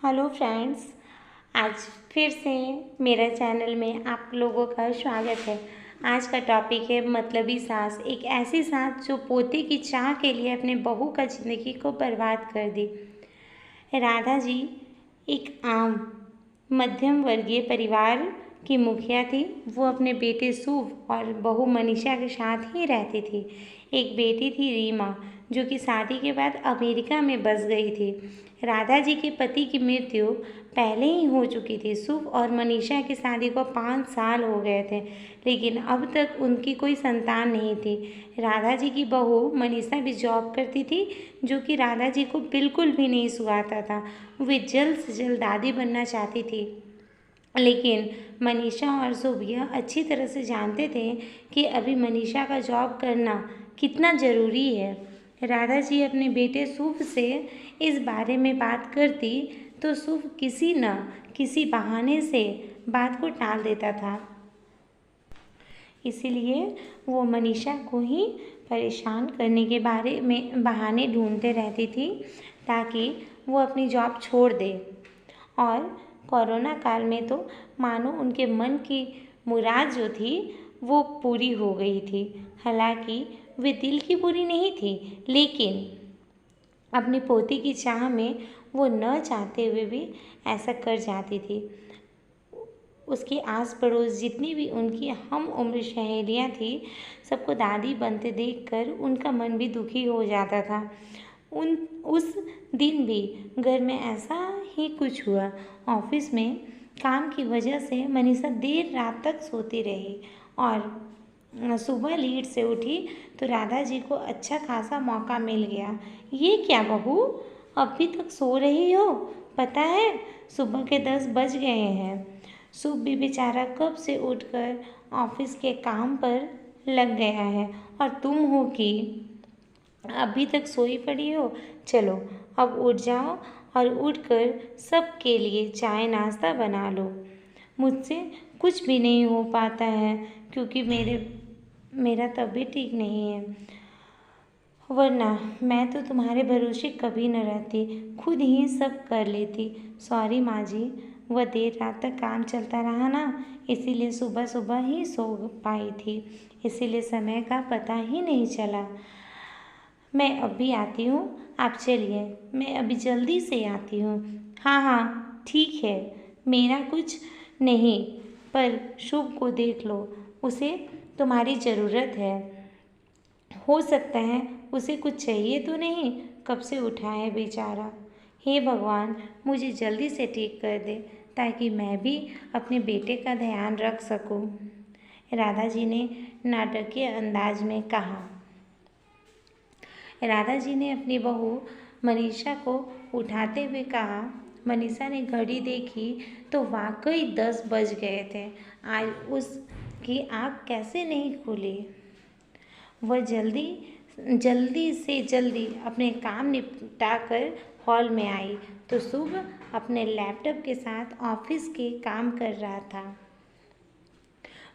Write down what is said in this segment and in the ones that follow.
Hello friends. आज फिर से मेरे चैनल में आप लोगों का स्वागत है। आज का टॉपिक है मतलबी सास। एक ऐसी सास जो पोते की चाह के लिए अपने बहू का ज़िंदगी को बर्बाद कर दी। राधा जी एक आम मध्यम वर्गीय परिवार की मुखिया थी। वो अपने बेटे शुभ और बहू मनीषा के साथ ही रहती थी। एक बेटी थी रीमा, जो कि शादी के बाद अमेरिका में बस गई थी। राधा जी के पति की मृत्यु पहले ही हो चुकी थी। शुभ और मनीषा की शादी को 5 साल हो गए थे, लेकिन अब तक उनकी कोई संतान नहीं थी। राधा जी की बहू मनीषा भी जॉब करती थी, जो कि राधा जी को बिल्कुल भी नहीं सुहाता था। वे जल्द से जल्द दादी बनना चाहती थी, लेकिन मनीषा और शुभ यह अच्छी तरह से जानते थे कि अभी मनीषा का जॉब करना कितना ज़रूरी है। राधा जी अपने बेटे शुभ से इस बारे में बात करती तो शुभ किसी न किसी बहाने से बात को टाल देता था। इसीलिए वो मनीषा को ही परेशान करने के बारे में बहाने ढूंढते रहती थी, ताकि वो अपनी जॉब छोड़ दे। और कोरोना काल में तो मानो उनके मन की मुराद जो थी वो पूरी हो गई थी। हालांकि वे दिल की पूरी नहीं थी, लेकिन अपनी पोती की चाह में वो न चाहते हुए भी ऐसा कर जाती थी। उसके आस पड़ोस जितनी भी उनकी हम उम्र सहेलियाँ थी, सबको दादी बनते देखकर उनका मन भी दुखी हो जाता था। उस दिन भी घर में ऐसा ही कुछ हुआ। ऑफिस में काम की वजह से मनीषा देर रात तक सोती रही और सुबह लेट से उठी तो राधा जी को अच्छा खासा मौका मिल गया। ये क्या बहू, अभी तक सो रही हो? पता है सुबह के 10 बज गए हैं। शुभ भी बेचारा कब से उठकर ऑफिस के काम पर लग गया है, और तुम हो कि अभी तक सोई पड़ी हो। चलो अब उठ जाओ और उठकर सबके लिए चाय नाश्ता बना लो। मुझसे कुछ भी नहीं हो पाता है, क्योंकि मेरा तबीयत ठीक नहीं है, वरना मैं तो तुम्हारे भरोसे कभी न रहती, खुद ही सब कर लेती। सॉरी माँ जी, वह देर रात तक काम चलता रहा ना, इसीलिए सुबह सुबह ही सो पाई थी, इसीलिए समय का पता ही नहीं चला। मैं अभी आती हूँ, आप चलिए, मैं अभी जल्दी से आती हूँ। हाँ हाँ ठीक है, मेरा कुछ नहीं, पर शुभ को देख लो, उसे तुम्हारी ज़रूरत है। हो सकता है उसे कुछ चाहिए तो नहीं, कब से उठा है बेचारा। हे भगवान, मुझे जल्दी से ठीक कर दे, ताकि मैं भी अपने बेटे का ध्यान रख सकूं। राधा जी ने नाटकीय अंदाज में कहा। राधा जी ने अपनी बहू मनीषा को उठाते हुए कहा। मनीषा ने घड़ी देखी तो वाकई 10 बज गए थे। आज उसकी आँख कैसे नहीं खुली। वह जल्दी अपने काम निपटाकर हॉल में आई तो शुभ अपने लैपटॉप के साथ ऑफिस के काम कर रहा था।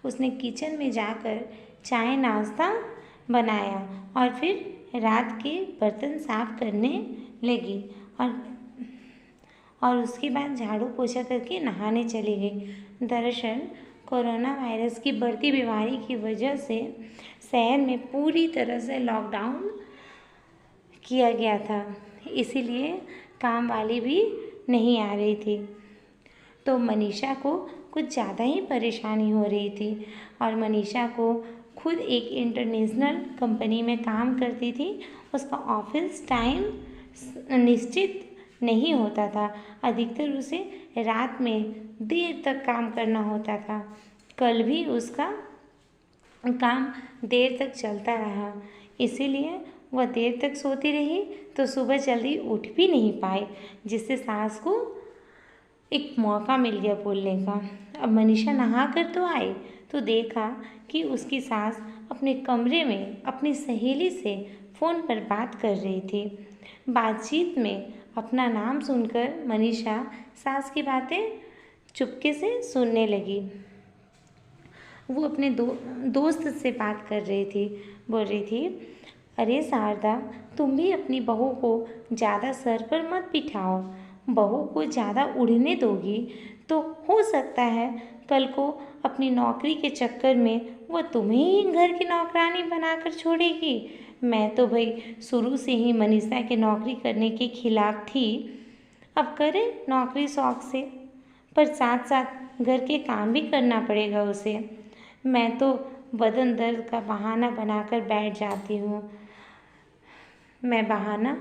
उसने किचन में जाकर चाय नाश्ता बनाया और फिर रात के बर्तन साफ करने लगी और उसके बाद झाड़ू पोछा करके नहाने चली गई। दरअसल कोरोना वायरस की बढ़ती बीमारी की वजह से शहर में पूरी तरह से लॉकडाउन किया गया था, इसीलिए काम वाली भी नहीं आ रही थी। तो मनीषा को कुछ ज़्यादा ही परेशानी हो रही थी, और मनीषा को खुद एक इंटरनेशनल कंपनी में काम करती थी। उसका ऑफिस टाइम निश्चित नहीं होता था, अधिकतर उसे रात में देर तक काम करना होता था। कल भी उसका काम देर तक चलता रहा, इसीलिए वह देर तक सोती रही तो सुबह जल्दी उठ भी नहीं पाई, जिससे सास को एक मौका मिल गया बोलने का। अब मनीषा नहा कर तो आई तो देखा कि उसकी सास अपने कमरे में अपनी सहेली से फ़ोन पर बात कर रही थी। बातचीत में अपना नाम सुनकर मनीषा सास की बातें चुपके से सुनने लगी। वो अपने दोस्त से बात कर रही थी, बोल रही थी, अरे शारदा, तुम भी अपनी बहू को ज़्यादा सर पर मत बिठाओ, बहू को ज़्यादा उड़ने दोगी तो हो सकता है कल को अपनी नौकरी के चक्कर में वो तुम्हें ही घर की नौकरानी बनाकर छोड़ेगी। मैं तो भाई शुरू से ही मनीषा के नौकरी करने के खिलाफ थी। अब करे नौकरी शौक से, पर साथ साथ घर के काम भी करना पड़ेगा उसे। मैं तो बदन दर्द का बहाना बनाकर बैठ जाती हूँ। मैं बहाना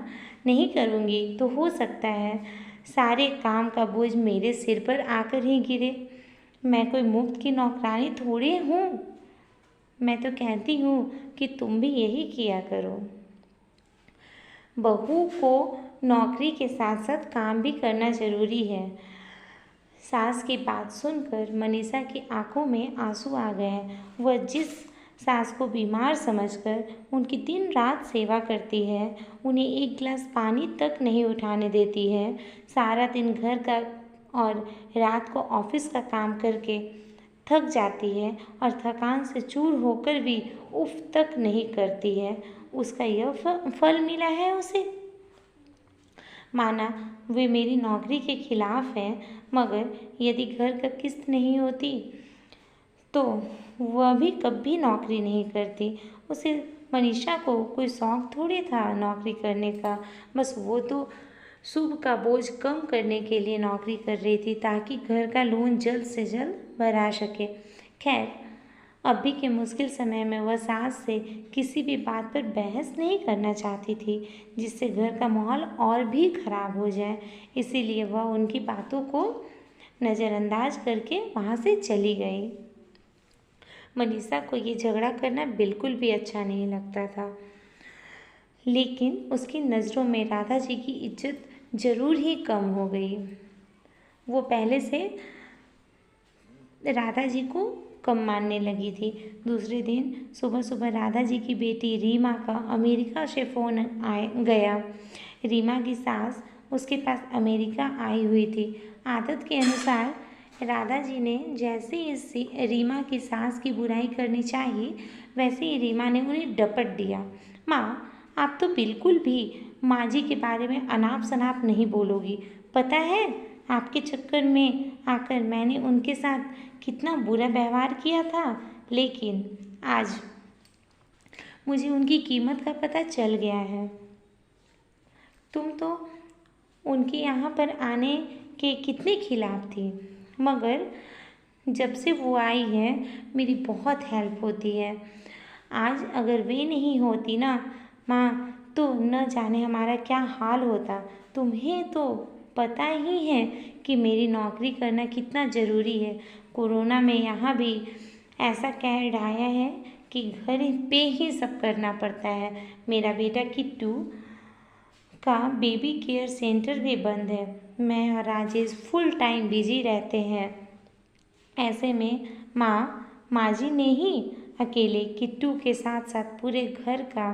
नहीं करूँगी तो हो सकता है सारे काम का बोझ मेरे सिर पर आकर ही गिरे। मैं कोई मुफ्त की नौकरानी थोड़ी हूँ। मैं तो कहती हूँ कि तुम भी यही किया करो। बहू को नौकरी के साथ साथ काम भी करना ज़रूरी है। सास की बात सुनकर मनीषा की आंखों में आंसू आ गए। वह जिस सास को बीमार समझकर उनकी दिन रात सेवा करती है, उन्हें एक गिलास पानी तक नहीं उठाने देती है, सारा दिन घर का और रात को ऑफिस का काम करके थक जाती है और थकान से चूर होकर भी उफ तक नहीं करती है, उसका यह फल मिला है उसे। माना वे मेरी नौकरी के खिलाफ हैं, मगर यदि घर का किस्त नहीं होती तो वह भी कभी नौकरी नहीं करती। उसे मनीषा को कोई शौक थोड़ी था नौकरी करने का, बस वो तो शुभ का बोझ कम करने के लिए नौकरी कर रही थी ताकि घर का लोन जल्द से जल्द भरा सके। खैर, अभी के मुश्किल समय में वह सास से किसी भी बात पर बहस नहीं करना चाहती थी जिससे घर का माहौल और भी खराब हो जाए। इसीलिए वह उनकी बातों को नज़रअंदाज करके वहाँ से चली गई। मनीषा को ये झगड़ा करना बिल्कुल भी अच्छा नहीं लगता था, लेकिन उसकी नज़रों में राधा जी की इज्जत ज़रूर ही कम हो गई। वो पहले से राधा जी को कम मानने लगी थी। दूसरे दिन सुबह सुबह राधा जी की बेटी रीमा का अमेरिका से फ़ोन गया। रीमा की सास उसके पास अमेरिका आई हुई थी। आदत के अनुसार राधा जी ने जैसे ही रीमा की सास की बुराई करनी चाहिए, वैसे ही रीमा ने उन्हें डपट दिया। माँ, आप तो बिल्कुल भी माँ जी के बारे में अनाप शनाप नहीं बोलोगी। पता है आपके चक्कर में आकर मैंने उनके साथ कितना बुरा व्यवहार किया था, लेकिन आज मुझे उनकी कीमत का पता चल गया है। तुम तो उनके यहाँ पर आने के कितने खिलाफ थी, मगर जब से वो आई है मेरी बहुत हेल्प होती है। आज अगर वे नहीं होती ना माँ, तो न जाने हमारा क्या हाल होता। तुम्हें तो पता ही है कि मेरी नौकरी करना कितना ज़रूरी है। कोरोना में यहाँ भी ऐसा कह ढाया है कि घर पे ही सब करना पड़ता है। मेरा बेटा किट्टू का बेबी केयर सेंटर भी बंद है। मैं और राजेश फुल टाइम बिजी रहते हैं। ऐसे में माँ जी ने ही अकेले किट्टू के साथ साथ पूरे घर का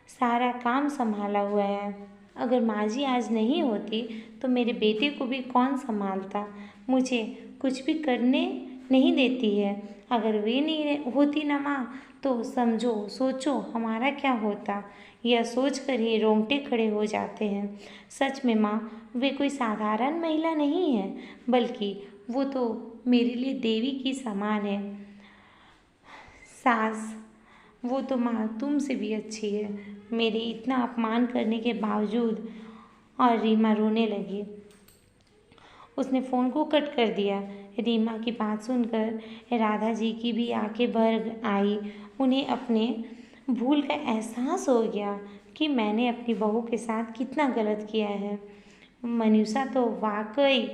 सारा काम संभाला हुआ है। अगर माँ जी आज नहीं होती तो मेरे बेटे को भी कौन संभालता। मुझे कुछ भी करने नहीं देती है। अगर वे नहीं होती ना माँ, तो समझो सोचो हमारा क्या होता। यह सोचकर ही रोंगटे खड़े हो जाते हैं। सच में माँ, वे कोई साधारण महिला नहीं है, बल्कि वो तो मेरे लिए देवी की समान है। सास, वो तो माँ तुमसे भी अच्छी है। मेरे इतना अपमान करने के बावजूद। और रीमा रोने लगी। उसने फ़ोन को कट कर दिया। रीमा की बात सुनकर राधा जी की भी आंखें भर आई। उन्हें अपने भूल का एहसास हो गया कि मैंने अपनी बहू के साथ कितना गलत किया है। मनीषा तो वाकई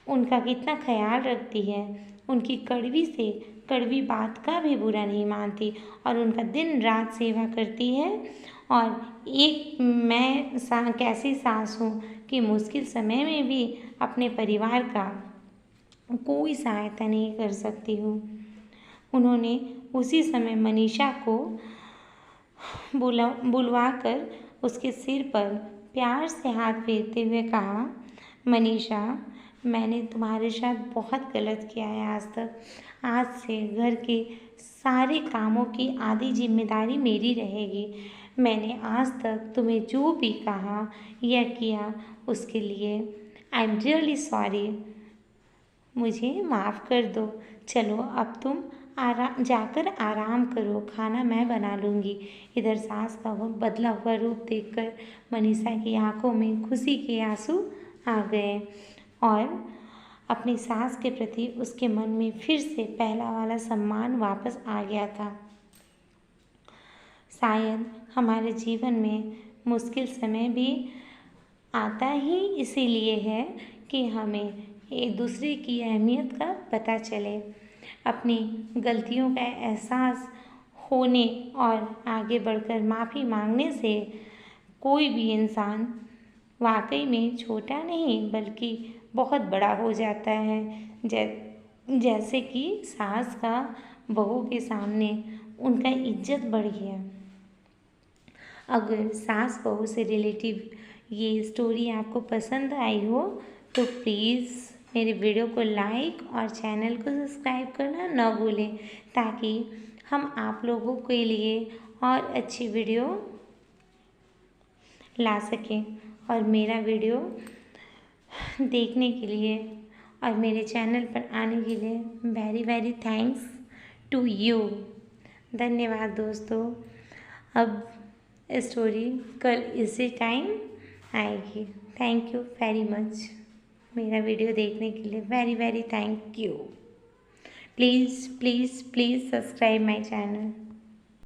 उनका कितना ख्याल रखती है। उनकी कड़वी से कड़वी बात का भी बुरा नहीं मानती और उनका दिन रात सेवा करती है। और एक मैं कैसी सास हूँ कि मुश्किल समय में भी अपने परिवार का कोई सहायता नहीं कर सकती हूँ। उन्होंने उसी समय मनीषा को बुलवा कर उसके सिर पर प्यार से हाथ फेरते हुए कहा, मनीषा, मैंने तुम्हारे साथ बहुत गलत किया है आज तक। आज से घर के सारे कामों की आधी जिम्मेदारी मेरी रहेगी। मैंने आज तक तुम्हें जो भी कहा या किया उसके लिए आई एम रियली सॉरी, मुझे माफ़ कर दो। चलो अब तुम जाकर आराम करो, खाना मैं बना लूँगी। इधर सास का वो बदला हुआ रूप देखकर मनीषा की आंखों में खुशी के आंसू आ गए और अपनी सास के प्रति उसके मन में फिर से पहला वाला सम्मान वापस आ गया था। शायद हमारे जीवन में मुश्किल समय भी आता ही इसीलिए है कि हमें एक दूसरे की अहमियत का पता चले। अपनी गलतियों का एहसास होने और आगे बढ़कर माफ़ी मांगने से कोई भी इंसान वाकई में छोटा नहीं बल्कि बहुत बड़ा हो जाता है। जैसे कि सास का बहू के सामने उनका इज्जत बढ़ गया। अगर सास बहू से रिलेटिव ये स्टोरी आपको पसंद आई हो तो प्लीज़ मेरे वीडियो को लाइक और चैनल को सब्सक्राइब करना ना भूलें, ताकि हम आप लोगों के लिए और अच्छी वीडियो ला सकें। और मेरा वीडियो देखने के लिए और मेरे चैनल पर आने के लिए very very thanks to you. धन्यवाद दोस्तों। अब स्टोरी कल इसी टाइम आएगी। थैंक यू वेरी मच मेरा वीडियो देखने के लिए। Very very thank you. Please please please subscribe my channel.